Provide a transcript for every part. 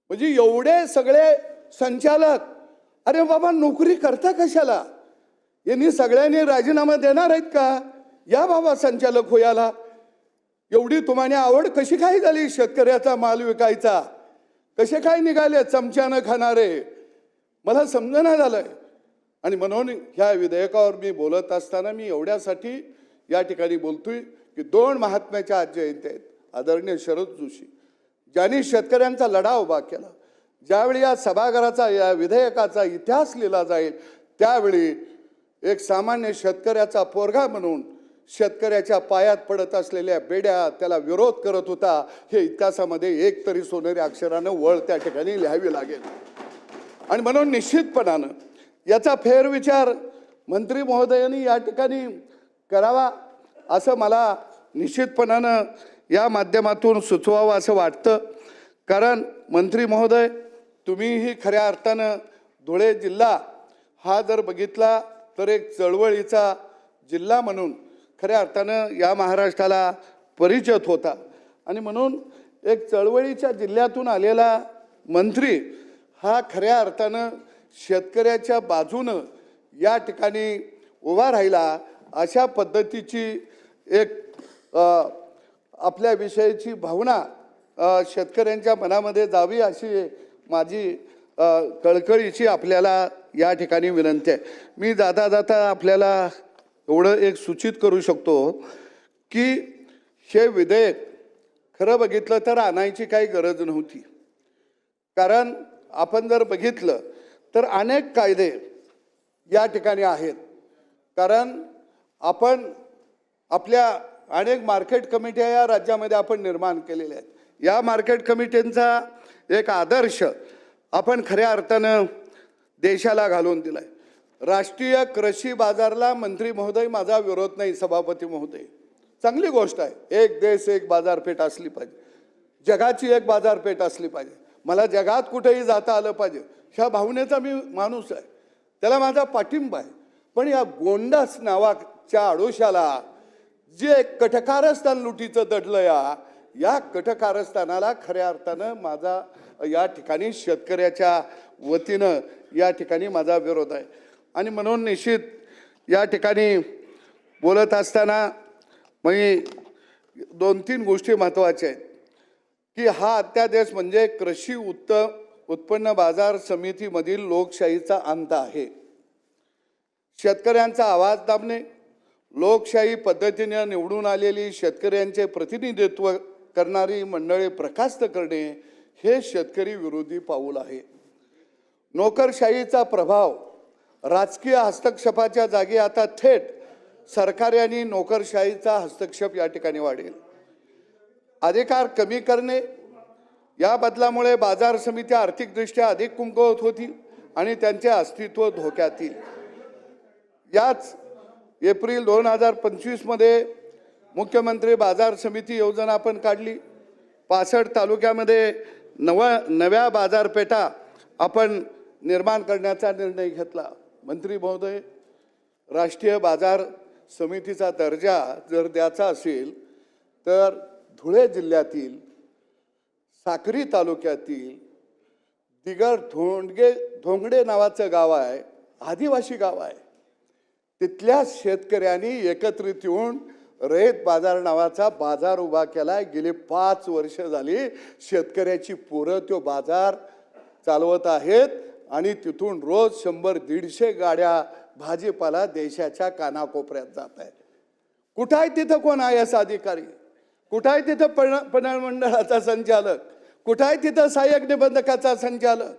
म्हणजे एवढे सगळे संचालक, अरे बाबा नोकरी करता कशाला? यांनी सगळ्यांनी राजीनामा देणार आहेत का? या बाबा संचालक होयाला. एवढी तुम्हाला आवड कशी काय झाली शेतकऱ्याचा माल विकायचा? कसे काय निघाले चमच्यानं खाणारे? मला समजणं झालंय. आणि म्हणून ह्या विधेयकावर मी बोलत असताना मी एवढ्यासाठी या ठिकाणी बोलतोय की 2 महात्म्याच्या आज जयंती आहेत. आदरणीय शरद जोशी ज्यांनी शेतकऱ्यांचा लढा उभा केला. ज्यावेळी या सभागृहाचा या विधेयकाचा इतिहास लिहिला जाईल त्यावेळी एक सामान्य शेतकऱ्याचा पोरगा म्हणून शेतकऱ्याच्या पायात पडत असलेल्या बेड्या त्याला विरोध करत होता हे इतिहासामध्ये एक तरी सोनेरी अक्षरानं वळ त्या ठिकाणी लिहावी लागेल. आणि म्हणून निश्चितपणानं याचा फेरविचार मंत्री महोदयांनी या ठिकाणी करावा असं मला निश्चितपणानं या माध्यमातून सुचवावं असं वाटतं. कारण मंत्री महोदय तुम्हीही खऱ्या अर्थानं धुळे जिल्हा हा जर बघितला तर एक चळवळीचा जिल्हा म्हणून खऱ्या अर्थानं या महाराष्ट्राला परिचित होता. आणि म्हणून एक चळवळीच्या जिल्ह्यातून आलेला मंत्री हा खऱ्या अर्थानं शेतकऱ्याच्या बाजूनं या ठिकाणी उभा राहिला. अशा पद्धतीची एक आपल्याविषयीची भावना शेतकऱ्यांच्या मनामध्ये जावी अशी माझी कळकळीची आपल्याला या ठिकाणी विनंती आहे. मी जाता जाता आपल्याला एवढं एक सूचित करू शकतो की हे विधेयक खरं बघितलं तर आणायची काही गरज नव्हती. कारण आपण जर बघितलं तर अनेक कायदे या ठिकाणी आहेत. कारण आपण आपल्या अनेक मार्केट कमिट्या या राज्यामध्ये आपण निर्माण केलेल्या आहेत. या मार्केट कमिट्यांचा एक आदर्श आपण खऱ्या अर्थानं देशाला घालून दिलाय. राष्ट्रीय कृषी बाजारला मंत्री महोदय माझा विरोध नाही, सभापती महोदय चांगली गोष्ट आहे. एक देश एक बाजारपेठ असली पाहिजे, जगाची एक बाजारपेठ असली पाहिजे. मला जगात कुठेही जाता आलं पाहिजे ह्या भावनेचा मी माणूस आहे, त्याला माझा पाठिंबा आहे. पण या गोंडास नावाच्या आडोशाला जे कटकारस्थान लुटीचं दडलं या कटकारस्थानाला खऱ्या अर्थानं माझा या ठिकाणी शेतकऱ्याच्या वतीनं या ठिकाणी माझा विरोध आहे. आणि म्हणून निश्चित या ठिकाणी बोलत असताना मी 2-3 गोष्टी महत्त्वाच्या आहेत की हा अध्यादेश म्हणजे कृषी उत्पन्न बाजार समितीमधील लोकशाहीचा अंत आहे. शेतकऱ्यांचा आवाज दाबणे, लोकशाही पद्धतीने निवडून आलेली शेतकऱ्यांचे प्रतिनिधित्व करणारी मंडळे बरखास्त करणे हे शेतकरी विरोधी पाऊल आहे. नोकरशाहीचा प्रभाव राजकीय हस्तक्षेपाच्या जागी आता थेट सरकारी आणि नोकरशाहीचा हस्तक्षेप या ठिकाणी वाढेल. अधिकार कमी करणे, या बदलामुळे बाजार समित्या आर्थिकदृष्ट्या अधिक कमकुवत होतील आणि त्यांचे अस्तित्व धोक्यात येईल. याच एप्रिल 2025 मध्ये मुख्यमंत्री बाजार समिती योजना आपण काढली. 65 तालुक्यामध्ये नव्या बाजारपेठा आपण निर्माण करण्याचा निर्णय घेतला. मंत्री महोदय राष्ट्रीय बाजार समितीचा दर्जा जर द्यायचा असेल तर धुळे जिल्ह्यातील साक्री तालुक्यातील दिगर धोंगडे नावाचं गाव आहे, आदिवासी गाव आहे. तिथल्या शेतकऱ्यांनी एकत्रित येऊन रयत बाजार नावाचा बाजार उभा केलाय. गेली 5 वर्ष झाली शेतकऱ्याची पोरं तो बाजार चालवत आहेत आणि तिथून रोज 100-150 गाड्या भाजीपाला देशाच्या कानाकोपऱ्यात जात आहे. कुठं आहे तिथं कोण IAS अधिकारी? कुठं आहे तिथं पणन मंडळाचा संचालक? कुठं आहे तिथं सहाय्यक निबंधकाचा संचालक?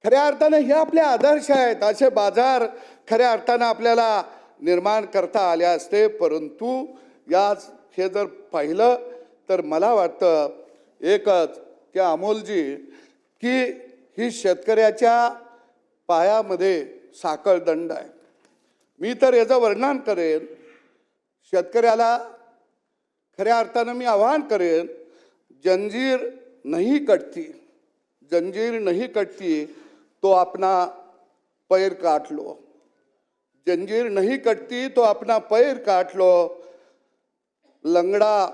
खऱ्या अर्थानं हे आपले आदर्श आहेत. असे बाजार खऱ्या अर्थानं आपल्याला निर्माण करता आले असते. परंतु हे जर पाहिलं तर मला वाटतं एकच की अमोलजी की ही शेतकऱ्याच्या पायामध्ये साखळदंड आहे. मी तर याचं वर्णन करेन, शेतकऱ्याला खऱ्या अर्थानं मी आवाहन करेन, जंजीर नहीं कटती, जंजीर नहीं कटती तो अपना पैर काट लो, जंजीर नहीं कटती तो अपना पैर काट लो, लंगड़ा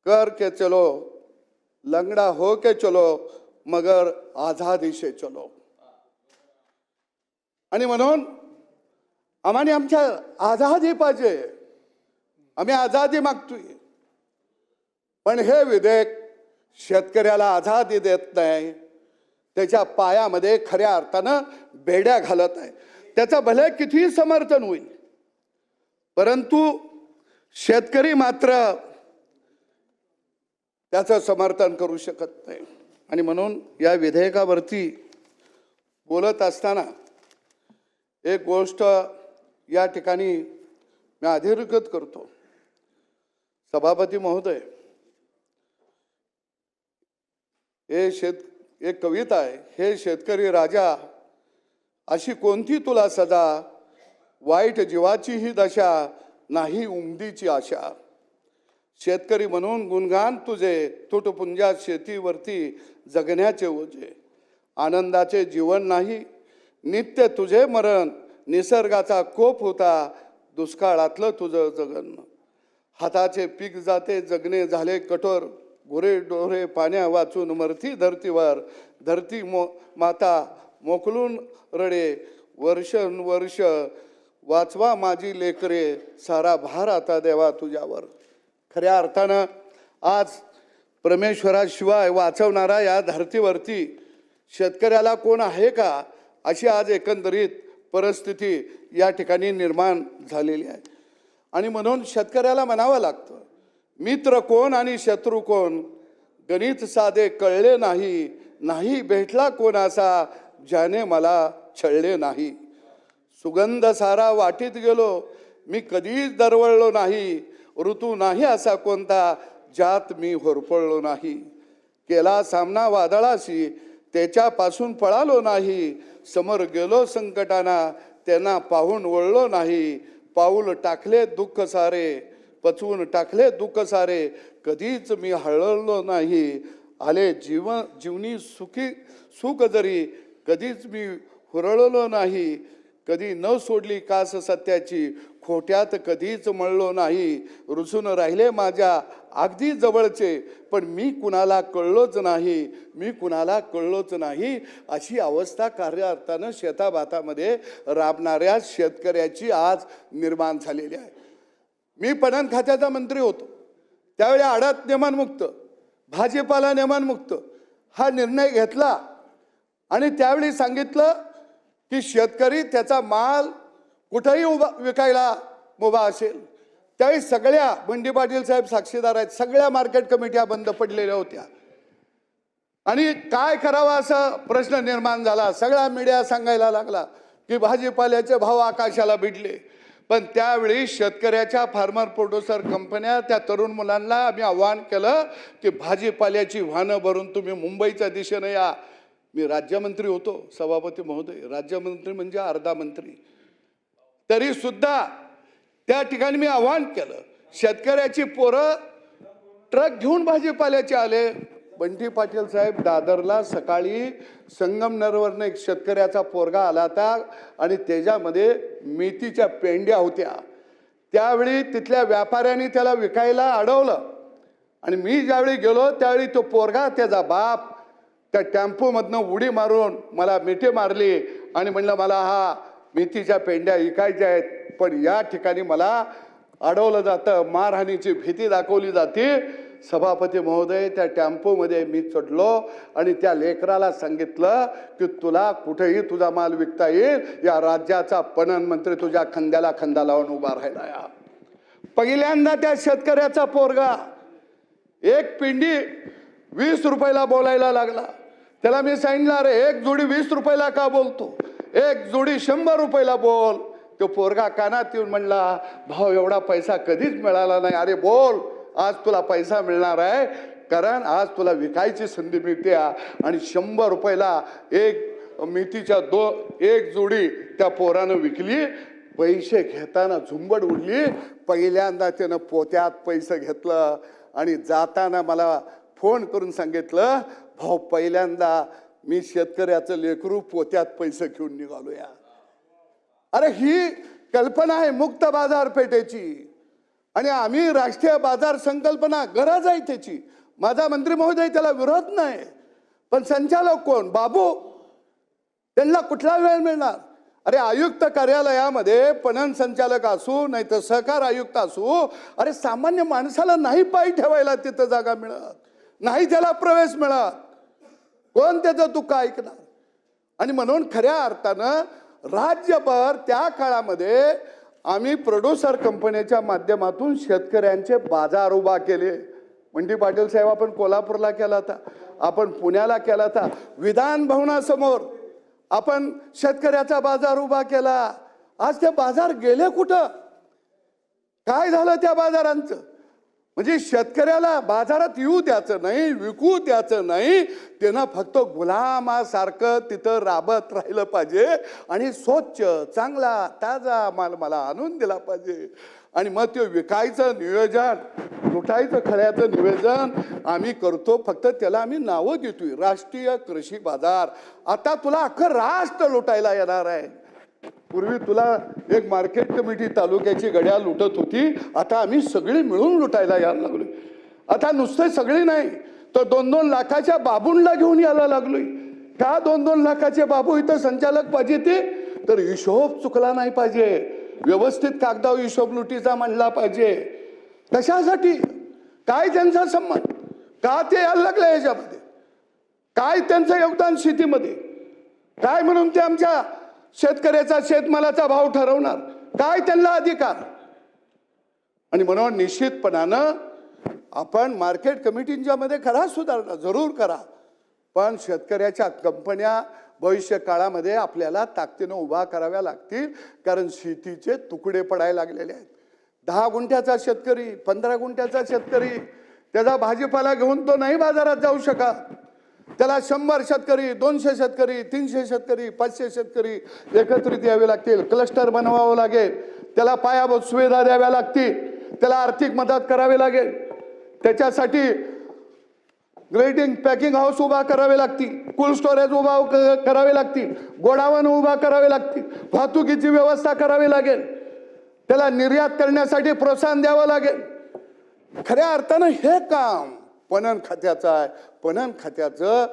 कर के चलो लंगड़ा हो के चलो मगर आझादी से चलो. आणि म्हणून आम्हाला आमच्या आझादी पाहिजे. आम्ही आझादी मागतोय. पण हे विधेयक शेतकऱ्याला आझादी देत नाही. त्याच्या पायामध्ये खऱ्या अर्थानं बेड्या घालत आहे. त्याचा भले किती समर्थन होईल परंतु शेतकरी मात्र त्याचं समर्थन करू शकत नाही. आणि म्हणून या विधेयकावरती बोलत असताना एक गोष्ट या ठिकाणी मी अधोरेखित करतो. सभापती महोदय, एक कविता आहे. हे शेतकरी राजा अशी कोणती तुला सजा, वाईट जीवाची ही दशा, नाही उमदीची आशा. शेतकरी म्हणून गुणगान तुझे, तुटपुंजा शेतीवरती जगण्याचे ओझे. आनंदाचे जीवन नाही, नित्य तुझे मरण. निसर्गाचा कोप होता, दुष्काळातलं तुझं जगन. हाताचे पीक जाते, जगणे झाले कठोर. गुरे डोरे पाण्या वाचून मरती धरतीवर. धरती माता मोकलून रडे, वर्षानुवर्ष वाचवा माझी लेकरे. सारा भार आता देवा तुझ्यावर. खऱ्या अर्थानं आज परमेश्वराशिवाय वाचवणारा या धरतीवरती शेतकऱ्याला कोण आहे का, अशी आज एकंदरीत परिस्थिती या ठिकाणी निर्माण झालेली आहे. आणि म्हणून शेतकऱ्याला म्हणावं लागतं, मित्र कोण आणि शत्रू कोण गणित साधे कळले नाही. नाही भेटला कोणाचा ज्याने मला छळले नाही. सुगंध सारा वाटीत गेलो, मी कधीच दरवळलो नाही. ऋतू नाही असा कोणता ज्यात मी होरपळलो नाही. केला सामना वादळाशी, त्याच्यापासून पळालो नाही. समोर गेलो संकटाना, त्यांना पाहून वळलो नाही. पाऊल टाकले दुःख सारे, पचवून टाकले दुःख सारे. कधीच मी हळलो नाही. आले जीवनी सुख जरी, कधीच मी हुरळलो नाही. कधी न सोडली कास सत्याची, खोट्यात कधीच मळलो नाही. रुसून राहिले माझ्या अगदी जवळचे, पण मी कुणाला कळलोच नाही. मी कुणाला कळलोच नाही. अशी अवस्था कार्यार्थानं शेताभातामध्ये राबणाऱ्या शेतकऱ्याची आज निर्माण झालेली आहे. मी पणन खात्याचा मंत्री होतो त्यावेळी आडात नेमानमुक्त, भाजीपाला नेमानमुक्त हा निर्णय घेतला. आणि त्यावेळी सांगितलं की शेतकरी त्याचा माल कुठेही विकायला उभा असेल. त्यावेळी सगळ्या बंडी पाटील साहेब साक्षीदार आहेत, सगळ्या मार्केट कमिट्या बंद पडलेल्या होत्या. आणि काय करावं असा प्रश्न निर्माण झाला. सगळा मीडिया सांगायला लागला की भाजीपाल्याचे भाव आकाशाला भिडले. पण त्यावेळी शेतकऱ्याच्या फार्मर प्रोड्युसर कंपन्या त्या तरुण मुलांना आम्ही आव्हान केलं की भाजीपाल्याची वाहनं भरून तुम्ही मुंबईच्या दिशेने या. मी राज्यमंत्री होतो सभापती महोदय, राज्यमंत्री म्हणजे अर्धा मंत्री. तरी सुद्धा त्या ठिकाणी मी आव्हान केलं. शेतकऱ्याची पोरं ट्रक घेऊन भाजीपाल्याचे आले. बंटी पाटील साहेब दादरला सकाळी संगमनेरवरनं एक शेतकऱ्याचा पोरगा आला होता आणि त्याच्यामध्ये मेथीच्या पेंड्या होत्या. त्यावेळी तिथल्या व्यापाऱ्यांनी त्याला विकायला अडवलं. आणि मी ज्यावेळी गेलो त्यावेळी तो पोरगा त्याचा बाप त्या टेम्पोमधनं उडी मारून मला मिठी मारली आणि म्हणलं मला हा मेथीच्या पेंड्या विकायच्या आहेत, पण या ठिकाणी मला अडवलं जातं, मारहाणीची भीती दाखवली जाते. सभापती महोदय, त्या टेम्पोमध्ये मी चढलो आणि त्या लेकराला सांगितलं की तुला कुठेही तुझा माल विकता येईल. या राज्याचा पणन मंत्री तुझ्या खांद्याला खांदा लावून उभा राहिला. या पहिल्यांदा त्या शेतकऱ्याचा पोरगा एक पिंडी 20 रुपयाला बोलायला लागला. त्याला मी सांगितलं, अरे एक जोडी 20 रुपयाला का बोलतो, एक जोडी 100 रुपयाला बोल. तो पोरगा कानात येऊन म्हणला, भाऊ एवढा पैसा कधीच मिळाला नाही. अरे बोल, आज तुला पैसा मिळणार आहे, कारण आज तुला विकायची संधी मिळते. आणि 100 रुपयाला एक मेथीच्या एक जोडी त्या पोरानं विकली. पैसे घेताना झुंबड उडली. पहिल्यांदा त्यानं पोत्यात पैसे घेतलं आणि जाताना मला फोन करून सांगितलं, भाऊ पहिल्यांदा मी शेतकऱ्याचं लेकरू पोत्यात पैसे घेऊन निघालोया. अरे ही कल्पना आहे मुक्त बाजारपेठेची आणि आम्ही राष्ट्रीय बाजार संकल्पना गरज आहे त्याची. माझा मंत्री महोदय त्याला विरोध नाही, पण संचालक कोण? बाबू. त्यांना कुठला वेळ मिळणार? अरे आयुक्त कार्यालयामध्ये पणन संचालक असू नाही तर सहकार आयुक्त असू, अरे सामान्य माणसाला नाही पाय ठेवायला तिथं जागा मिळत नाही, त्याला प्रवेश मिळत. कोण त्याचं दुःख ऐकणार? आणि म्हणून खऱ्या अर्थानं राज्यभर त्या काळामध्ये आम्ही प्रोड्युसर कंपनीच्या माध्यमातून शेतकऱ्यांचे बाजार उभा केले. मंडी पाटील साहेब आपण कोल्हापूरला केला होता, आपण पुण्याला केला होता, विधान भवनासमोर आपण शेतकऱ्याचा बाजार उभा केला. आज ते बाजार गेले कुठं? काय झालं त्या बाजारांचं? म्हणजे शेतकऱ्याला बाजारात येऊ द्यायचं नाही, विकू द्यायचं नाही, त्यांना फक्त गुलामासारखं तिथं राबत राहिलं पाहिजे आणि स्वच्छ चांगला ताजा माल मला आणून दिला पाहिजे. आणि मग ते विकायचं नियोजन, लुटायचं खऱ्याचं नियोजन आम्ही करतो. फक्त त्याला आम्ही नावं देतोय राष्ट्रीय कृषी बाजार. आता तुला अख्खं राष्ट्र लुटायला येणार आहे. पूर्वी तुला एक मार्केट कमिटी तालुक्याची गड्या लुटत होती, आता आम्ही सगळी मिळून लुटायला यायला लागलोय. आता नुसते सगळी नाही तर 2-2 लाखाच्या बाबूंना घेऊन यायला लागलोय. का 2-2 लाखाचे बाबू इथं संचालक पाहिजे? ते तर हिशोब चुकला नाही पाहिजे, व्यवस्थित कागदावर हिशोब लुटीचा मांडला पाहिजे. कशासाठी? काय त्यांचा संबंध? का ते यायला लागले याच्यामध्ये? काय त्यांचं योगदान शेतीमध्ये? काय म्हणून ते आमच्या शेतकऱ्याचा शेतमालाचा भाव ठरवणार? काय त्यांना अधिकार? आणि म्हणून निश्चितपणानं आपण मार्केट कमिटींच्या मध्ये करा सुधारणा, जरूर करा, पण शेतकऱ्याच्या कंपन्या भविष्य काळामध्ये आपल्याला ताकदीनं उभा कराव्या लागतील. कारण शेतीचे तुकडे पडायला लागलेले आहेत. 10 गुंठ्याचा शेतकरी, 15 गुंठ्याचा शेतकरी त्याचा भाजीपाला घेऊन तो नाही बाजारात जाऊ शकत. त्याला 100 शेतकरी, 200 शेतकरी, 300 शेतकरी, 500 शेतकरी एकत्रित यावे लागतील. क्लस्टर बनवावं लागेल, त्याला पायाभूत सुविधा द्याव्या लागतील, त्याला आर्थिक मदत करावी लागेल. त्याच्यासाठी ग्रेडिंग पॅकिंग हाऊस उभा करावे लागतील, कोल्ड स्टोरेज उभा करावे लागतील, गोडाऊन उभा करावे लागतील, वाहतुकीची व्यवस्था करावी लागेल, त्याला निर्यात करण्यासाठी प्रोत्साहन द्यावं लागेल. खऱ्या अर्थानं हे काम पणन खात्याचं आहे. पणन खात्याचं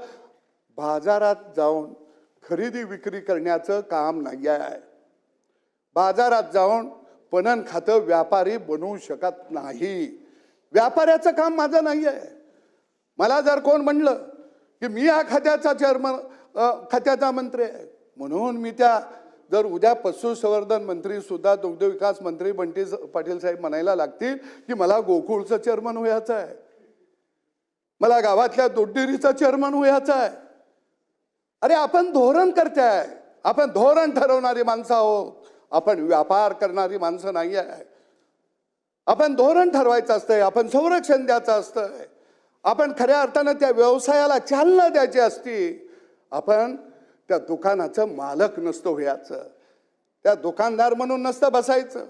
बाजारात जाऊन खरेदी विक्री करण्याचं काम नाही आहे. बाजारात जाऊन पणन खातं व्यापारी बनवू शकत नाही. व्यापाऱ्याचं काम माझं नाही आहे. मला जर कोण म्हणलं की मी या खात्याचा चेअरमन, खात्याचा मंत्री आहे म्हणून मी त्या, जर उद्या पशुसंवर्धन मंत्री सुद्धा दुग्ध विकास मंत्री बंटी पाटील साहेब म्हणायला लागतील की मला गोकुळचं चेअरमन व्हायचं आहे, मला गावातल्या दूध चेअरमन व्हायचं आहे. अरे आपण धोरण करताय, आपण धोरण ठरवणारी माणसं आहोत, आपण व्यापार करणारी माणसं नाही आहे. आपण धोरण ठरवायचं असतंय, आपण संरक्षण द्यायचं असतंय, आपण खऱ्या अर्थानं त्या व्यवसायाला चालना द्यायची असती. आपण त्या दुकानाचं मालक नसतो व्हायचं, त्या दुकानदार म्हणून नसतं बसायचं.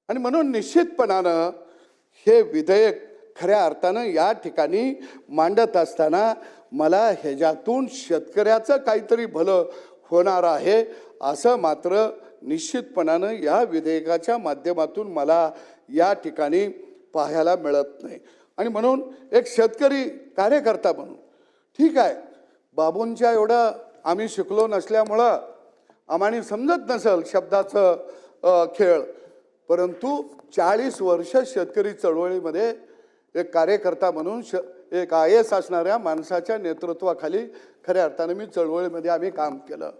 आणि म्हणून निश्चितपणानं हे विधेयक खऱ्या अर्थानं या ठिकाणी मांडत असताना मला ह्याच्यातून शेतकऱ्याचं काहीतरी भलं होणार आहे असं मात्र निश्चितपणानं या विधेयकाच्या माध्यमातून मला या ठिकाणी पाहायला मिळत नाही. आणि म्हणून एक शेतकरी कार्यकर्ता म्हणून ठीक आहे, बाबूंच्या एवढं आम्ही शिकलो नसल्यामुळं आम्हाला समजत नसेल शब्दाचं खेळ, परंतु 40 वर्ष शेतकरी चळवळीमध्ये एक कार्यकर्ता म्हणून एक IAS असणाऱ्या माणसाच्या नेतृत्वाखाली खऱ्या अर्थानं मी चळवळीमध्ये आम्ही काम केलं.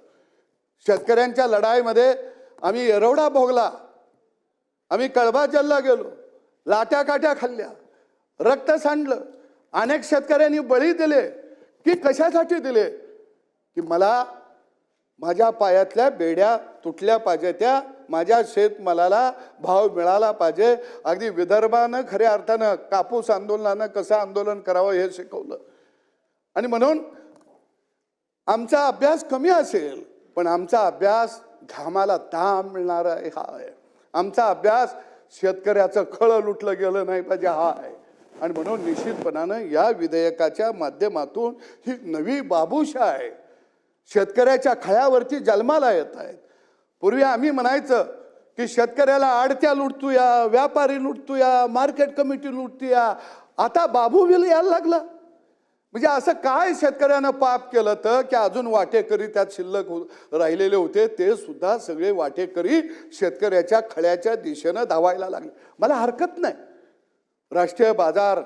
शेतकऱ्यांच्या लढाईमध्ये आम्ही एरवडा भोगला, आम्ही कळबा जलला गेलो, लाट्या काट्या खाल्ल्या, रक्त सांडलं, अनेक शेतकऱ्यांनी बळी दिले. की कशासाठी दिले? की मला माझ्या पायातल्या बेड्या तुटल्या पाहिजे, त्या माझ्या शेतमालाला भाव मिळाला पाहिजे. अगदी विदर्भानं खऱ्या अर्थानं कापूस आंदोलनानं कसं आंदोलन करावं हे शिकवलं. आणि म्हणून आमचा अभ्यास कमी असेल पण आमचा अभ्यास घामाला दाम मिळणारा हा आहे. आमचा अभ्यास शेतकऱ्याचं खळं लुटलं गेलं नाही पाहिजे हा आहे. आणि म्हणून निश्चितपणानं या विधेयकाच्या माध्यमातून ही नवी बाबूशाही शेतकऱ्याच्या खळ्यावरती जन्माला येत आहेत. पूर्वी आम्ही म्हणायचं की शेतकऱ्याला आडत्या लुटतूया, व्यापारी लुटतूया, मार्केट कमिटी लुटतूया. आता बाबू बिल यायला लागला. म्हणजे असं काय शेतकऱ्यानं पाप केलं तर की अजून वाटेकरी त्यात शिल्लक राहिलेले होते ते सुद्धा सगळे वाटेकरी शेतकऱ्याच्या खळ्याच्या दिशेनं धावायला लागले. मला हरकत नाही, राष्ट्रीय बाजार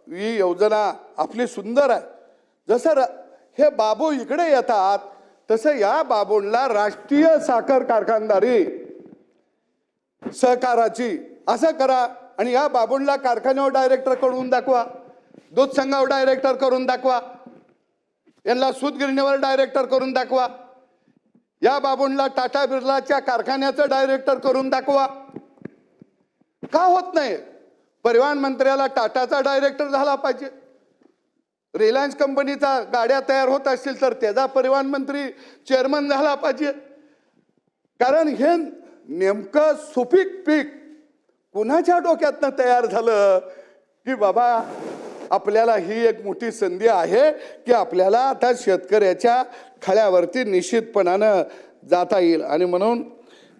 ही योजना आपली सुंदर आहे. जसं हे बाबू इकडे येतात तसं या बाबूंना राष्ट्रीय साखर कारखानदारी सहकाराची असं करा आणि या बाबूंना कारखान्यावर डायरेक्टर करून दाखवा, दूध संघावर डायरेक्टर करून दाखवा, यांना सूतगिरणीवर डायरेक्टर करून दाखवा, या बाबूंना टाटा बिर्लाच्या कारखान्याचं डायरेक्टर करून दाखवा. का होत नाही? परिवहन मंत्र्याला टाटाचा डायरेक्टर झाला पाहिजे. रिलायन्स कंपनीचा गाड्या तयार होत असतील तर त्याचा परिवहन मंत्री चेअरमन झाला पाहिजे. कारण हे नेमकं सुपीक पीक कुणाच्या डोक्यातनं तयार झालं की बाबा आपल्याला ही एक मोठी संधी आहे की आपल्याला आता शेतकऱ्याच्या खळ्यावरती निश्चितपणानं जाता येईल. आणि म्हणून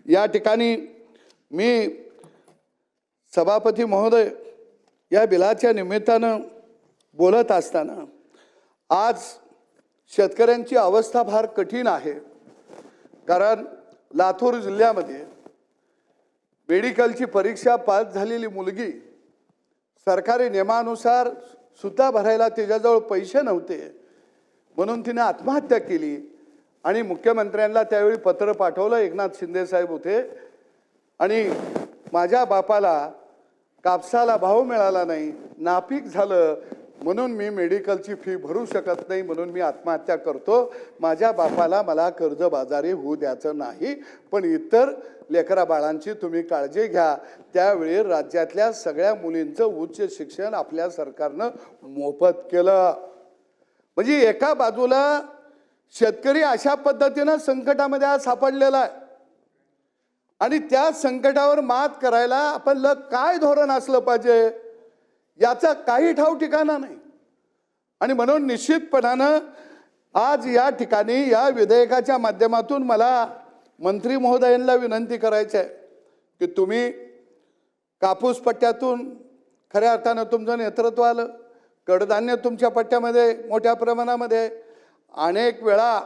या ठिकाणी मी सभापती महोदय या बिलाच्या निमित्तानं बोलत असताना आज शेतकऱ्यांची अवस्था फार कठीण आहे. कारण लातूर जिल्ह्यामध्ये मेडिकलची परीक्षा पास झालेली मुलगी सरकारी नियमानुसार सुद्धा भरायला तिच्याजवळ पैसे नव्हते म्हणून तिने आत्महत्या केली. आणि मुख्यमंत्र्यांना त्यावेळी पत्र पाठवलं, एकनाथ शिंदे साहेब होते, आणि माझ्या बापाला कापसाला भाव मिळाला नाही, नापीक झालं, म्हणून मी मेडिकलची फी भरू शकत नाही, म्हणून मी आत्महत्या करतो. माझ्या बापाला मला कर्जबाजारी होऊ द्यायचं नाही, पण इतर लेकरा बाळांची तुम्ही काळजी घ्या. त्यावेळी राज्यातल्या सगळ्या मुलींचं उच्च शिक्षण आपल्या सरकारनं मोफत केलं. म्हणजे एका बाजूला शेतकरी अशा पद्धतीनं संकटामध्ये आज सापडलेला आहे आणि त्या संकटावर मात करायला आपलं काय धोरण असलं पाहिजे याचा काही ठाव ठिकाणा नाही. आणि म्हणून निश्चितपणानं आज या ठिकाणी या विधेयकाच्या माध्यमातून मला मंत्री महोदयांना विनंती करायची आहे की तुम्ही कापूस पट्ट्यातून खऱ्या अर्थानं तुमचं नेतृत्व आलं, कडधान्य तुमच्या पट्ट्यामध्ये मोठ्या प्रमाणामध्ये, अनेक वेळा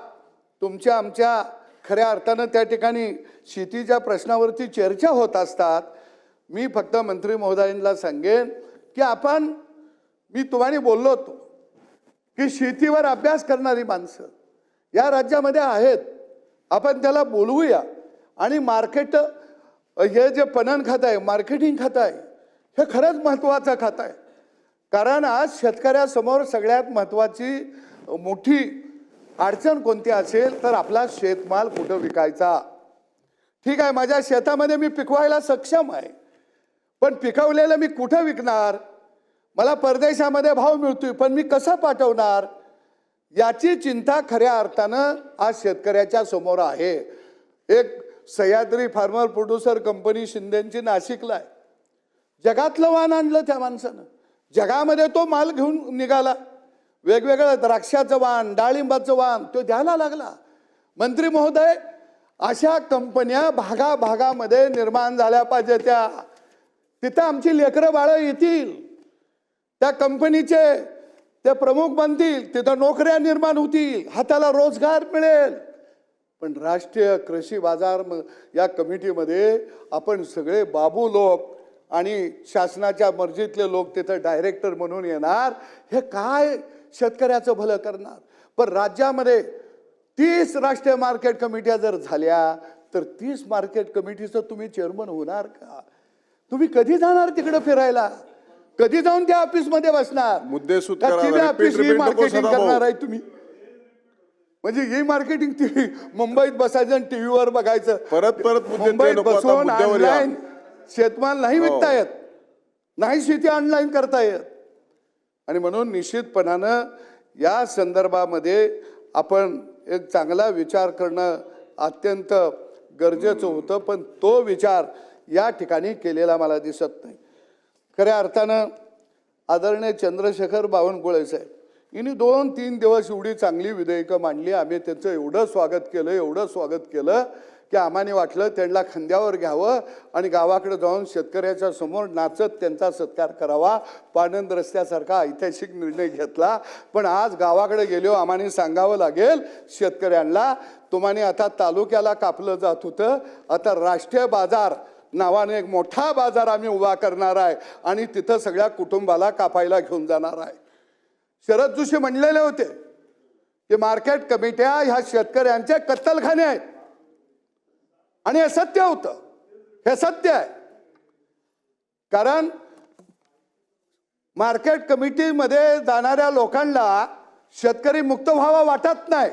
तुमच्या आमच्या खऱ्या अर्थानं त्या ठिकाणी शेतीच्या प्रश्नावरती चर्चा होत असतात. मी फक्त मंत्री महोदयांना सांगेन की मी तुम्हाला बोललो होतो की शेतीवर अभ्यास करणारी माणसं या राज्यामध्ये आहेत, आपण त्याला बोलवूया. आणि मार्केट हे जे पणन खातं आहे, मार्केटिंग खातं आहे, हे खरंच महत्त्वाचं खातं आहे. कारण आज शेतकऱ्यासमोर सगळ्यात महत्त्वाची मोठी अडचण कोणती असेल तर आपला शेतमाल कुठं विकायचा. ठीक आहे, माझ्या शेतामध्ये मी पिकवायला सक्षम आहे, पण पिकवलेलं मी कुठं विकणार? मला परदेशामध्ये भाव मिळतोय पण मी कसं पाठवणार? याची चिंता खऱ्या अर्थानं आज शेतकऱ्याच्या समोर आहे. एक सह्याद्री फार्मर प्रोड्युसर कंपनी शिंदेची नाशिकला आहे, जगातलं वाण आणलं त्या माणसानं, जगामध्ये तो माल घेऊन निघाला, वेगवेगळं द्राक्षाचं वाण, डाळिंबाचं वाण तो द्यायला लागला. मंत्री महोदय, अशा कंपन्या भागाभागामध्ये निर्माण झाल्या पाहिजे. तिथं आमची लेकरं बाळं येतील, त्या कंपनीचे ते प्रमुख बनतील, तिथं नोकऱ्या निर्माण होतील, हाताला रोजगार मिळेल. पण राष्ट्रीय कृषी बाजार या कमिटीमध्ये आपण सगळे बाबू लोक आणि शासनाच्या मर्जीतले लोक तिथं डायरेक्टर म्हणून येणार, हे काय शेतकऱ्याचं भलं करणार? पण राज्यामध्ये 30 राष्ट्रीय मार्केट कमिट्या जर झाल्या तर 30 मार्केट कमिटीचं तुम्ही चेअरमन होणार का? तुम्ही कधी जाणार तिकडे फिरायला? कधी जाऊन त्या ऑफिसमध्ये बसणार? मुद्दे मार्केटिंग करणार आहे तुम्ही? म्हणजे ही मार्केटिंग मुंबईत बसायचं आणि टीव्हीवर बघायचं, परत मुंबईत बसून ऑनलाईन शेतमाल नाही विकता येत, नाही शेती ऑनलाईन करता येत. आणि म्हणून निश्चितपणानं या संदर्भामध्ये आपण एक चांगला विचार करणं अत्यंत गरजेचं होतं, पण तो विचार या ठिकाणी केलेला मला दिसत नाही. खऱ्या अर्थानं आदरणीय चंद्रशेखर बावनकुळे साहेब यांनी 2-3 दिवस एवढी चांगली विधेयकं मांडली. आम्ही त्यांचं एवढं स्वागत केलं की आम्हाला वाटलं त्यांना खांद्यावर घ्यावं आणि गावाकडे जाऊन शेतकऱ्याच्या समोर नाचत त्यांचा सत्कार करावा, पाणंद रस्त्यासारखा ऐतिहासिक निर्णय घेतला। पण आज गावाकडे गेलो आम्हाला सांगावं लागेल शेतकऱ्यांना, तुम्हाला आता तालुक्याला कापलं जात होतं, आता राष्ट्रीय बाजार नावाने एक मोठा बाजार आम्ही उभा करणार आहे आणि तिथं सगळ्या कुटुंबाला कापायला घेऊन जाणार आहे। शरद जोशी म्हणलेले होते की मार्केट कमिट्या ह्या शेतकऱ्यांचे कत्तलखाने आहेत आणि हे सत्य होतं, हे सत्य आहे। कारण मार्केट कमिटीमध्ये जाणाऱ्या लोकांना शेतकरी मुक्त व्हावा वाटत नाही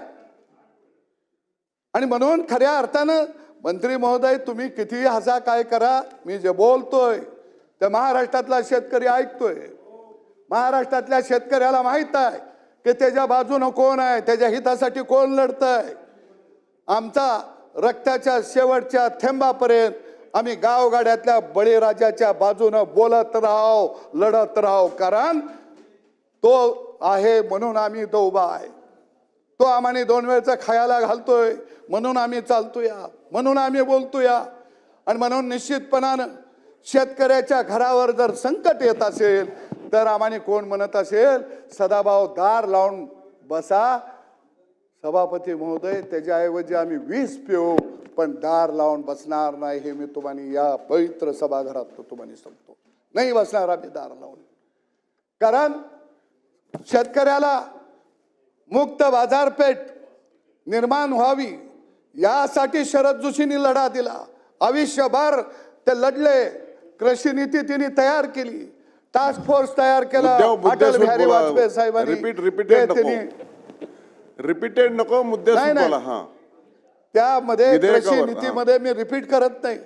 आणि म्हणून खऱ्या अर्थानं मंत्री महोदय तुम्ही कितीही हसा काय करा, मी जे बोलतोय ते महाराष्ट्रातला शेतकरी ऐकतोय। महाराष्ट्रातल्या शेतकऱ्याला माहित आहे की त्याच्या बाजूनं कोण आहे, त्याच्या हितासाठी कोण लढतंय। आमचा रक्ताच्या शेवटच्या थेंबापर्यंत आम्ही गावगाड्यातल्या बळीराजाच्या बाजूनं बोलत राहाव, लढत राहाव, कारण तो आहे म्हणून आम्ही तो उभा आहे। तो आम्हाला 2 वेळचं खायला घालतोय म्हणून आम्ही चालतोया, म्हणून आम्ही बोलतोया आणि म्हणून निश्चितपणानं शेतकऱ्याच्या घरावर जर संकट येत असेल तर आम्हाला कोण म्हणत असेल सदाभाऊ दार लावून बसा, सभापती महोदय त्याच्याऐवजी आम्ही 20 पिऊ पण दार लावून बसणार नाही, हे मी तुम्हाला या पवित्र सभागृहात तुम्हाला सांगतो। नाही बसणार आम्ही दार लावून, कारण शेतकऱ्याला मुक्त बाजारपेठ निर्माण व्हावी यासाठी शरद जोशींनी लढा दिला, आयुष्यभर ते लढले। कृषी नीती त्यांनी तयार केली, टास्क फोर्स तयार केला, अटल बिहारी वाजपेयी साहेबांनी रिपीटेड नको मुद्दे बोला। हां, त्यामध्ये कृषी नीतीमध्ये मी रिपीट करत नाही,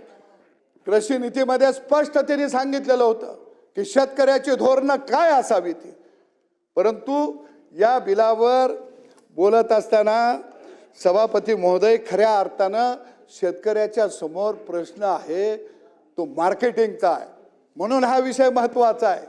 कृषी नीतीमध्ये स्पष्ट त्यांनी सांगितलेलं होतं की शेतकऱ्याची धोरणं काय असावी ती। परंतु या बिलावर बोलत असताना सभापती महोदय खऱ्या अर्थानं शेतकऱ्याच्या समोर प्रश्न आहे तो मार्केटिंगचा आहे, म्हणून हा विषय महत्त्वाचा आहे।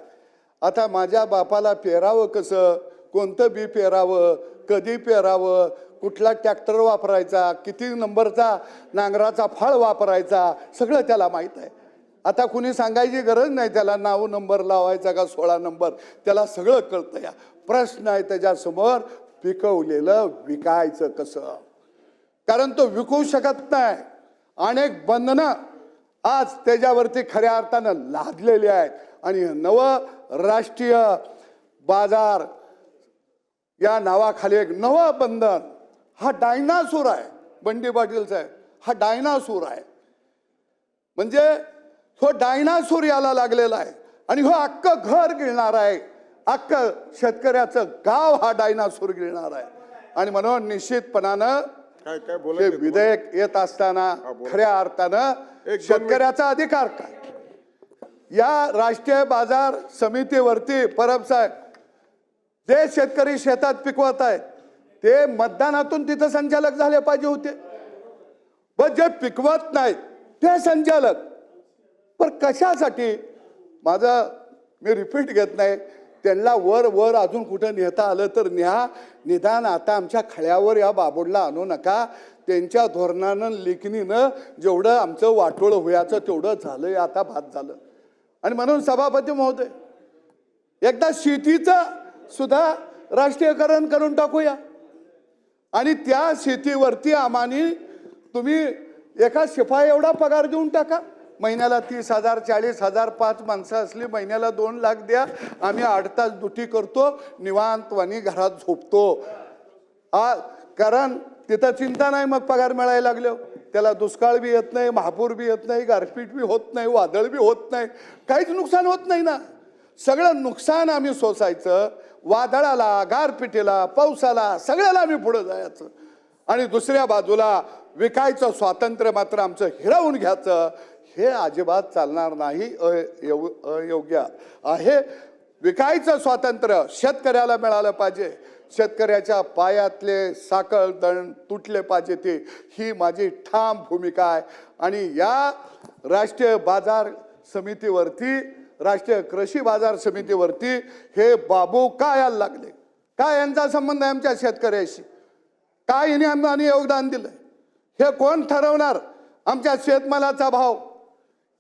आता माझ्या बापाला पेरावं कसं, कोणतं बी पेरावं, कधी पेरावं, कुठला ट्रॅक्टर वापरायचा, किती नंबरचा नांगराचा फळ वापरायचा, सगळं त्याला माहीत आहे। आता कुणी सांगायची गरज नाही त्याला 9 नंबर लावायचा का 16 नंबर, त्याला सगळं कळतं। या प्रश्न आहे त्याच्यासमोर पिकवलेलं विकायचं कसं, कारण तो विकू शकत नाही। अनेक बंधनं आज त्याच्यावरती खऱ्या अर्थानं लादलेली आहेत आणि नवं राष्ट्रीय बाजार या नावाखाली एक नवं बंधन, हा डायनासोर आहे। बंडी पाटील साहेब, हा डायनासोर आहे, म्हणजे तो डायनासोर याला लागलेला आहे आणि हो अख्खं घर गिळणार आहे, अख्खं शेतकऱ्याचं गाव हा डायनासोर गिळणार आहे। आणि म्हणून निश्चितपणानं हे विधेयक येत असताना खऱ्या अर्थानं शेतकऱ्याचा अधिकार काय, या राष्ट्रीय बाजार समितीवरती परब साहेब जे शेतकरी शेतात पिकवत आहेत ते मतदानातून तिथं संचालक झाले पाहिजे होते, पण जे पिकवत नाहीत ते संचालक। पण कशासाठी, माझं मी रिपीट घेत नाही, त्यांना वर वर अजून कुठं नेता आलं तर न्या, निदान आता आमच्या खळ्यावर या बाबूडला आणू नका। त्यांच्या धोरणानं लेखणीनं जेवढं आमचं वाटोळ व्हायचं तेवढं झालंय, आता भात झालं। आणि म्हणून सभापती महोदय एकदा शेतीचं सुद्धा राष्ट्रीयकरण करून टाकूया आणि त्या शेतीवरती आम्हाने तुम्ही एका शिपाई एवढा पगार देऊन टाका, महिन्याला 30,000 40,000, 5 माणसं असली महिन्याला 2 लाख द्या, आम्ही 8 तास ड्युटी करतो, निवांतवानी घरात झोपतो। कारण तिथं चिंता नाही, मग पगार मिळायला लागले त्याला दुष्काळ बी येत नाही, महापूर बी येत नाही, गारपीट बी होत नाही, वादळ बी होत नाही, काहीच नुकसान होत नाही ना। सगळं नुकसान आम्ही सोसायचं, वादळाला, गारपिटीला, पावसाला, सगळ्याला आम्ही पुढे जायचं आणि दुसऱ्या बाजूला विकायचं स्वातंत्र्य मात्र आमचं हिरावून घ्यायचं, हे अजिबात चालणार नाही, अयोग्य आहे। विकायचं स्वातंत्र्य शेतकऱ्याला मिळालं पाहिजे, शेतकऱ्याच्या पायातले साखळ दंड तुटले पाहिजे ते, ही माझी ठाम भूमिका आहे। आणि या राष्ट्रीय बाजार समितीवरती, राष्ट्रीय कृषी बाजार समितीवरती हे बाबू काय यायला लागले, काय यांचा संबंध आहे आमच्या शेतकऱ्याशी, काय हिने आम्हाला योगदान दिलंय, हे कोण ठरवणार? आमच्या शेतमालाचा भाव,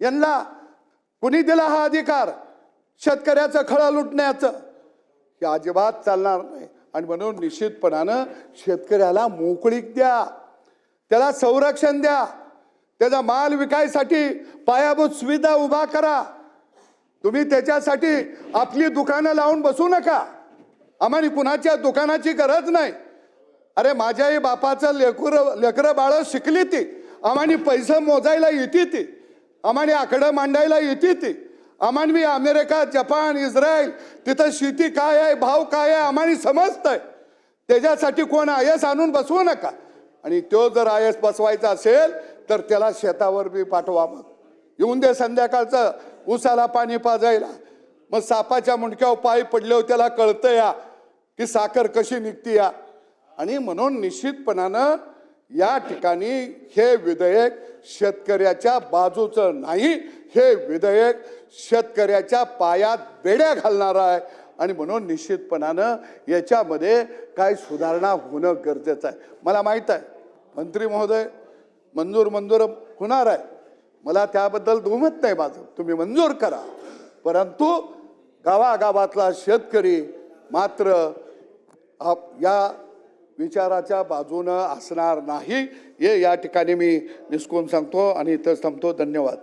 यांना कुणी दिला हा अधिकार शेतकऱ्याचं खळं लुटण्याचं? हे अजिबात चालणार नाही. आणि म्हणून निश्चितपणानं शेतकऱ्याला मोकळीक द्या, त्याला संरक्षण द्या, त्याचा माल विकायसाठी पायाभूत सुविधा उभा करा. तुम्ही त्याच्यासाठी आपली दुकानं लावून बसू नका. आम्हाला कुणाच्या दुकानाची गरज नाही. अरे माझ्याही बापाचं लेकरं बाळं शिकली ती, आम्हाला पैसे मोजायला येते ती, आम्हाला आकडं मांडायला येते ती. आम्हाला मी अमेरिका, जपान, इस्रायल तिथं शेती काय आहे, भाव काय आहे आम्हाला समजतंय. त्याच्यासाठी कोण आयस आणून बसवू नका. आणि तो जर आयस बसवायचा असेल तर त्याला शेतावर बी पाठवा. मग येऊन दे संध्याकाळचं उसाला पाणी पाजायला. मग सापाच्या मुंडक्यावर पाय पडल्यावर त्याला कळतं या की साखर कशी निघती या. आणि म्हणून निश्चितपणानं या ठिकाणी हे विधेयक शेतकऱ्याच्या बाजूचं नाही, हे विधेयक शेतकऱ्याच्या पायात बेड्या घालणार आहे. आणि म्हणून निश्चितपणानं याच्यामध्ये काय सुधारणा होणं गरजेचं आहे. मला माहीत आहे मंत्री महोदय मंजूर होणार आहे, मला त्याबद्दल दुमत नाही माझं, तुम्ही मंजूर करा. परंतु गावागावातला शेतकरी मात्र या विचाराच्या बाजूनं असणार नाही, हे या ठिकाणी मी निसकून सांगतो आणि इथं थांबतो. धन्यवाद.